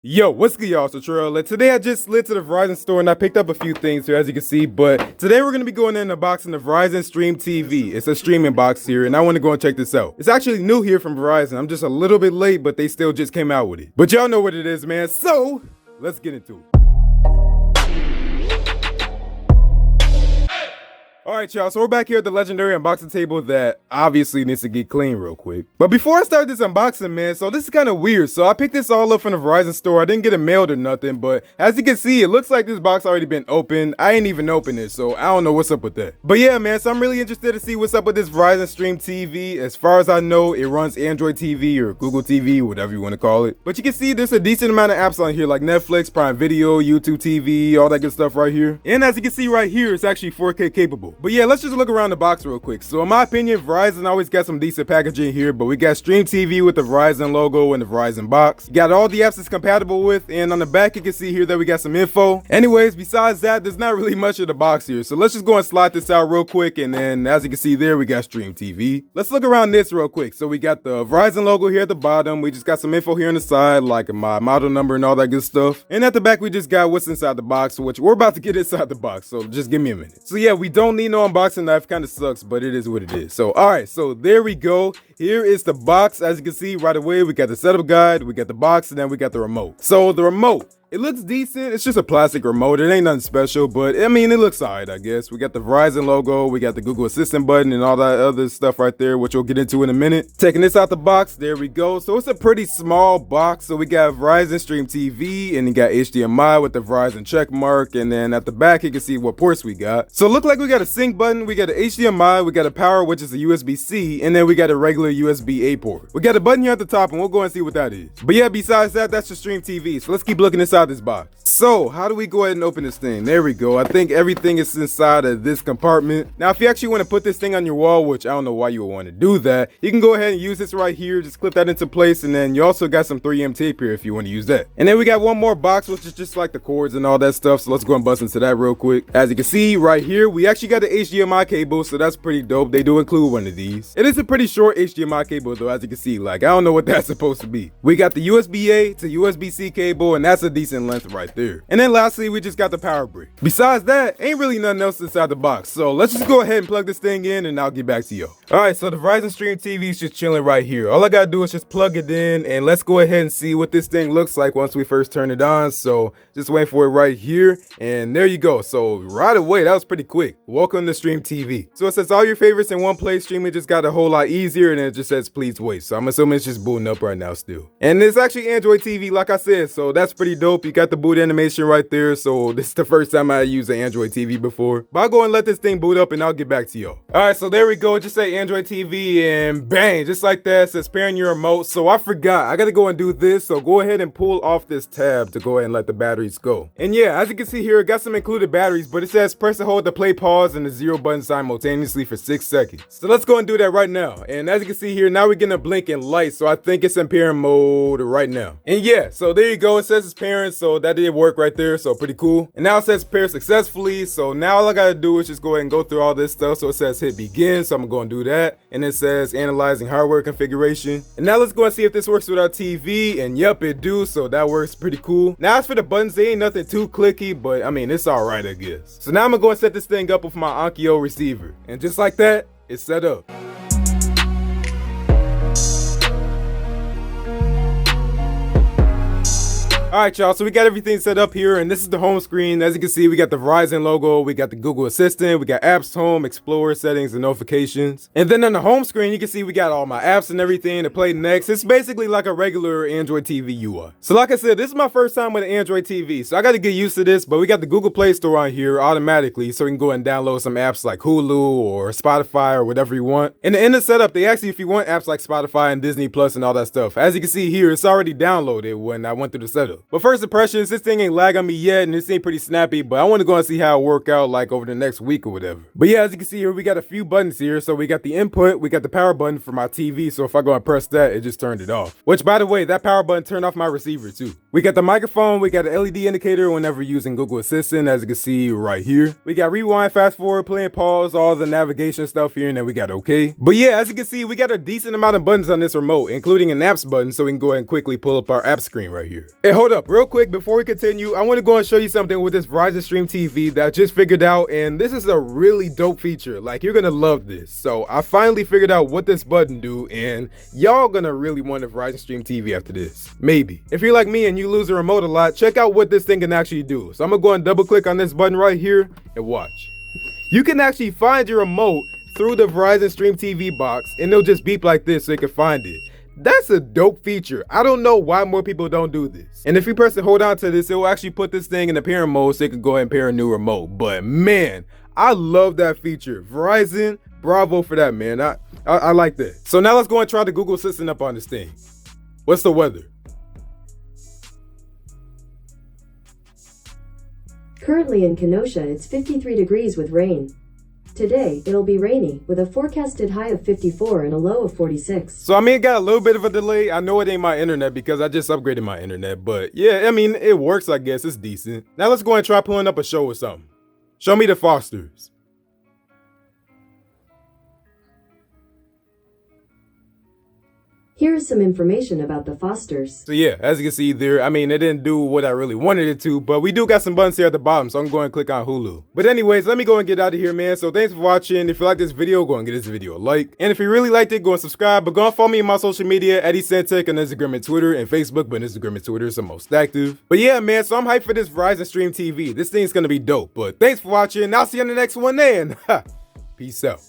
Yo, what's good, y'all? It's Latrell, and today I just slid to the Verizon store and I picked up a few things here, as you can see. But today we're going to be going in and unboxing the Verizon Stream TV. It's a streaming box here, and I want to go and check this out. It's actually new here from Verizon. I'm just a little bit late, but they still just came out with it. But y'all know what it is, man. So, let's get into it. Alright, y'all, so we're back here at the legendary unboxing table that obviously needs to get clean real quick. But before I start this unboxing, man, so this is kind of weird. So I picked this all up from the Verizon store. I didn't get it mailed or nothing, but as you can see, it looks like this box already been opened. I ain't even opened it, so I don't know what's up with that. But yeah, man, so I'm really interested to see what's up with this Verizon Stream TV. As far as I know, it runs Android TV or Google TV, whatever you want to call it. But you can see there's a decent amount of apps on here like Netflix, Prime Video, YouTube TV, all that good stuff right here. And as you can see right here, it's actually 4K capable. But yeah, let's just look around the box real quick. So in my opinion, Verizon always got some decent packaging here, but we got Stream TV with the Verizon logo and the Verizon box. You got all the apps it's compatible with, and on the back you can see here that we got some info. Anyways, besides that, there's not really much of the box here. So let's just go and slide this out real quick, and then as you can see there, we got Stream TV. Let's look around this real quick. So we got the Verizon logo here at the bottom. We just got some info here on the side, like my model number and all that good stuff. And at the back, we just got what's inside the box, which we're about to get inside the box. So just give me a minute. So yeah, we don't need no unboxing knife. Kind of sucks, but it is what it is. So all right, so there we go. Here is the box. As you can see right away, we got the setup guide, we got the box, and then we got the remote. So the remote, it looks decent. It's just a plastic remote. It ain't nothing special, but I mean, it looks alright, I guess. We got the Verizon logo, we got the Google Assistant button and all that other stuff right there, which we'll get into in a minute. Taking this out the box, there we go. So it's a pretty small box. So we got Verizon Stream TV, and you got HDMI with the Verizon check mark, and then at the back you can see what ports we got. So it look like we got a sync button, we got an HDMI, we got a power, which is a USB-C, and then we got a regular USB-A port. We got a button here at the top, and we'll go and see what that is. But yeah, besides that, that's the Stream TV. So let's keep looking inside this box. So how do we go ahead and open this thing? There we go. I think everything is inside of this compartment. Now, if you actually want to put this thing on your wall, which I don't know why you would want to do that, you can go ahead and use this right here. Just clip that into place, and then you also got some 3M tape here if you want to use that. And then we got one more box, which is just like the cords and all that stuff. So let's go and bust into that real quick. As you can see right here, we actually got the HDMI cable, so that's pretty dope. They do include one of these. It is a pretty short HDMI cable though, as you can see. Like, I don't know what that's supposed to be. We got the USB-A to USB-C cable, and that's a decent length right there. And then lastly, we just got the power brick. Besides that, ain't really nothing else inside the box. So let's just go ahead and plug this thing in, and I'll get back to y'all. All right, so the Verizon Stream TV is just chilling right here. All I gotta do is just plug it in, and let's go ahead and see what this thing looks like once we first turn it on. So just wait for it right here, and there you go. So right away, that was pretty quick. Welcome to Stream TV. So it says all your favorites in one place. Streaming just got a whole lot easier, and it just says please wait. So I'm assuming it's just booting up right now still. And it's actually Android TV, like I said, so that's pretty dope. You got the boot animation right there. So this is the first time I used an Android TV before. But I'll go and let this thing boot up, and I'll get back to y'all. All right, so there we go. Just say Android TV, and bang, just like that, it says pairing your remote. So I forgot, I gotta go and do this. So go ahead and pull off this tab to go ahead and let the batteries go. And yeah, as you can see here, it got some included batteries, but it says press and hold the play, pause, and the 0 button simultaneously for 6 seconds. So let's go and do that right now. And as you can see here, now we're getting a blinking light. So I think it's in pairing mode right now. And yeah, so there you go. It says it's pairing, so that did work right there. So pretty cool. And now it says pair successfully. So now all I gotta do is just go ahead and go through all this stuff. So it says hit begin. So I'm gonna go and do that. And it says analyzing hardware configuration. And now let's go and see if this works with our TV. And yep, it do. So that works pretty cool. Now as for the buttons, they ain't nothing too clicky, but I mean, it's all right, I guess. So now I'm gonna go and set this thing up with my Onkyo receiver. And just like that, it's set up. Alright, y'all, so we got everything set up here, and this is the home screen. As you can see, we got the Verizon logo, we got the Google Assistant, we got apps, home, explorer, settings, and notifications. And then on the home screen, you can see we got all my apps and everything to play next. It's basically like a regular Android TV UI. So like I said, this is my first time with an Android TV, so I got to get used to this, but we got the Google Play Store on here automatically, so we can go and download some apps like Hulu or Spotify or whatever you want. And in the setup, they ask you if you want apps like Spotify and Disney Plus and all that stuff. As you can see here, it's already downloaded when I went through the setup. But first impressions, this thing ain't lag on me yet, and this ain't pretty snappy, but I want to go and see how it work out like over the next week or whatever. But yeah, as you can see here, we got a few buttons here. So we got the input, we got the power button for my TV. So if I go and press that, it just turned it off. Which, by the way, that power button turned off my receiver too. We got the microphone, we got an LED indicator whenever using Google Assistant, as you can see right here. We got rewind, fast forward, play and pause, all the navigation stuff here, and then we got OK. But yeah, as you can see, we got a decent amount of buttons on this remote, including an apps button, so we can go ahead and quickly pull up our app screen right here. Hey, hold hold up, real quick before we continue, I want to go and show you something with this Verizon Stream TV that I just figured out, and this is a really dope feature. Like, you're gonna love this. So I finally figured out what this button do, and y'all gonna really want a Verizon Stream TV after this. Maybe. If you're like me and you lose the remote a lot, check out what this thing can actually do. So I'm gonna go and double click on this button right here and watch. You can actually find your remote through the Verizon Stream TV box, and it'll just beep like this so you can find it. That's a dope feature. I don't know why more people don't do this. And if you press and hold on to this, it will actually put this thing in the parent mode so you can go ahead and pair a new remote. But man, I love that feature. Verizon, bravo for that, man. I like that. So now let's go and try the Google Assistant up on this thing. What's the weather? Currently in Kenosha, it's 53 degrees with rain. Today, it'll be rainy, with a forecasted high of 54 and a low of 46. So I mean, it got a little bit of a delay. I know it ain't my internet because I just upgraded my internet, but yeah, I mean, it works, I guess. It's decent. Now let's go and try pulling up a show or something. Show me the Fosters. Here is some information about the Fosters. So yeah, as you can see there, I mean, it didn't do what I really wanted it to, but we do got some buttons here at the bottom, so I'm going to click on Hulu. But anyways, let me go and get out of here, man. So thanks for watching. If you like this video, go and give this video a like. And if you really liked it, go and subscribe. But go and follow me on my social media, Eddie Santec on Instagram and Twitter, and Facebook, but Instagram and Twitter is the most active. But yeah, man, so I'm hyped for this Verizon Stream TV. This thing's going to be dope. But thanks for watching. I'll see you on the next one then. Peace out.